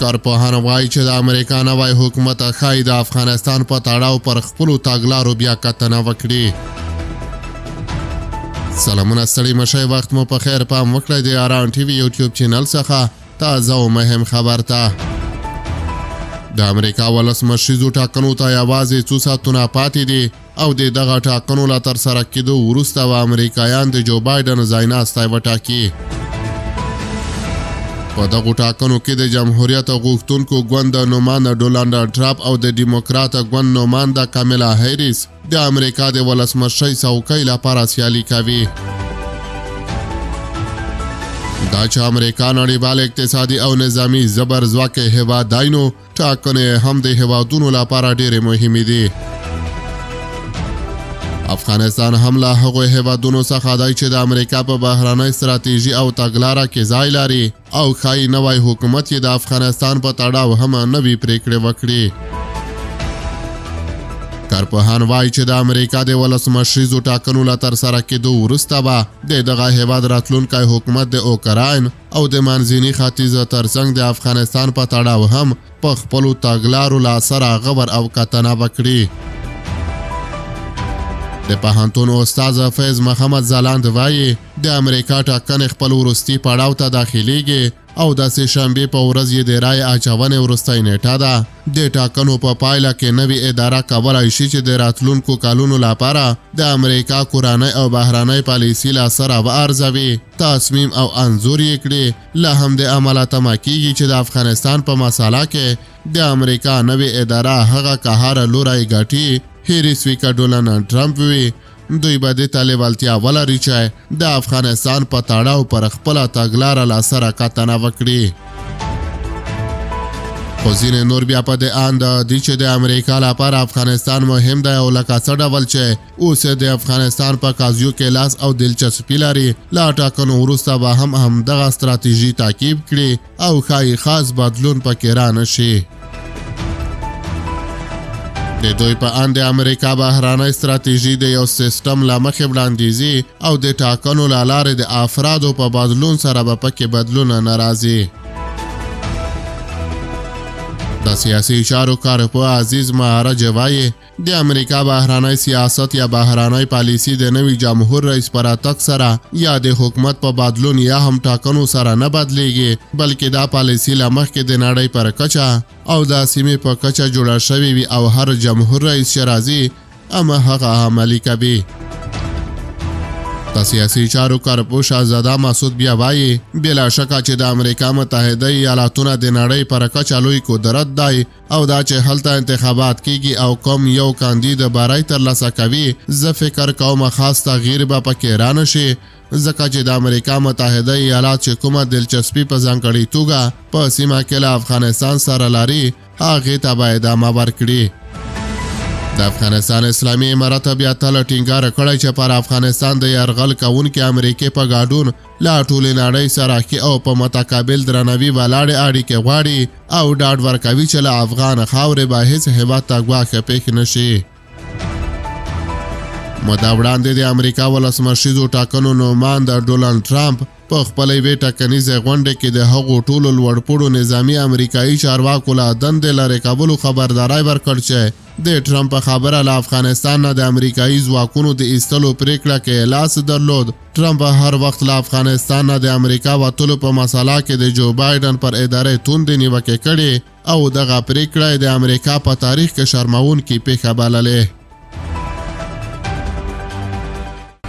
کارپوهان وایي چې د امریکا نوی حکومت ښایي د افغانستان په تړاو پر خپلو تګلارو بیا کتنه وکړي. سلامونه ستړي مشئ، وخت مو په خیر، پام وکړئ د اران ټي وي یوټیوب چینل څخه تازه او مهم خبر ته. د امریکا ولسمشریزو ټاکنو ته یوازې څو ساعتونه پاتې دي او د دغه ټاکنو له ترسره کېدو وروسته به امریکایان د جو بایډن ځایناستی وټاکي. په دغو ټاکنو کې د جمهوریت غوښتونکو ګوند نماینده ډونالډ ټرمپ او د ډیموکرات ګوند نماینده کاملا هیریس د امریکا د ولسمشرۍ څوکۍ لپاره سیالي کوي. دا چې امریکا نړیوال اقتصادي او نظامي زبرځواکه هیواد دی، نو ټاکنې هم د هیوادونو لپاره ډېرې مهمې دي. افغانستان هم له هغو هیوادونو څخه دی چې د امریکا په بهرنۍ ستراتیژي او تګلاره کې ځای لري او ښایي نوی حکومت یې د افغانستان په تړاو هم نوې پریکړې وکړي. کارپوهان وایي چې د امریکا د ولسمشریزو ټاکنو له ترسره کېدو وروسته به د دغه هیواد راتلونکی حکومت د اوکراین او د منځني ختیځ ترڅنګ د افغانستان په تړاو هم په خپلو تګلارو له سره غور او کتنه وکړي. د پوهنتون استاد فیض محمد ځلاند وایي د امریکا ټاکنې خپل وروستي پړاو ته داخليږي او د سه شنبې په ورځ یې د رای اچونې وروستۍ نیټه ده. د ټاکنو په پایله کې نوې اداره کولای شي چې د راتلونکو کلونو لپاره د امریکا کورنۍ او بهرنۍ پالیسي له سره وارزوي، تصمیم او انځور یې کړي. له همدې امله تمه کېږي چې د افغانستان په مسله کې د امریکا نوې اداره هغه قهار لوری ګټي هیریس وی که ډونالډ ټرمپ وي، دوی به دې ته لیوالتیا ولري چې د افغانستان په تړاو پر خپله تګلاره له سره کتنه وکړي. خو ځینې نور بیا په دې اند دي چې د امریکا لپاره افغانستان مهم دی او لکه څه ډول چې اوس د افغانستان په قضیو کې لاس او دلچسپي لري، له ټاکنو وروسته به هم همدغه ستراتیژي تعقیب کړي او ښایي خاص بدلون پکې رانشي. د دوی په اند د امریکا بهرنۍ ستراتیژي د یو سیستم له مخې وړاندیزي او د ټاکنو له لارې د افرادو په بدلون سره به پکې بدلون نه راځي. د سیاسي چارو کارپوه عزیز مهاراج وایي د امریکا بهرنۍ سیاست یا بهرنۍ پالیسي د نوي جمهور رئیس پر راتګ سره یا د حکومت په بدلون یا هم ټاکنو سره نه بدلیږي، بلکې دا پالیسي له مخکې د نړۍ پر کچه او د سیمې په کچه جوړه شوې وي او هر جمهور رئیس چې راځي اما هغه عملي کوي. د سیاسي چارو کارپوه شهزاده مسعود بیا وایي بلا شکه چې د امریکا متحده ایالاتونه د نړۍ پر کچه لوی قدرت دی او دا چې هلته انتخابات کیږي او کوم یو کاندید بری ترلاسه کوي، زه فکر کوم خاص تغییر به پکې رانشي، ځکه چې د امریکا متحده ایالات چې کومه دلچسپي په ځانګړې توګه په سیمه کې له افغانستان سره لري هغې ته به ادامه ورکړي. د افغانستان اسلامي امارت بیا تل ټینګار کړی چې پر افغانستان د یرغل کوونکې امریکې په ګډون له ټولې نړۍ سره ښې او په متقابل درناوي ولاړې اړیکې غواړي او ډاډ ورکوي چې له افغان خاورې به هیڅ هیواد ته ګواښ پېښ نشي. موده وړاندې د امریکا ولسمشریزو ټاکنو نماینده ډونالډ ټرمپ په خپلې یوې ټاکنیزې غونډې کې د هغو ټولو لوړپوړو نظامي امریکایي چارواکو له دندې لرې کولو خبرداری ورکړ چې د ټرمپ په خبره له افغانستان نه د امریکایي ځواکونو د ایستلو پریکړه کې لاس درلود. ټرمپ هر وخت له افغانستان نه د امریکا وتلو په مسله کې د جو بایډن پر ادارې توندې نیوکې کړې او دغه پریکړه د امریکا په تاریخ کې شرموونکې پیښه بللې.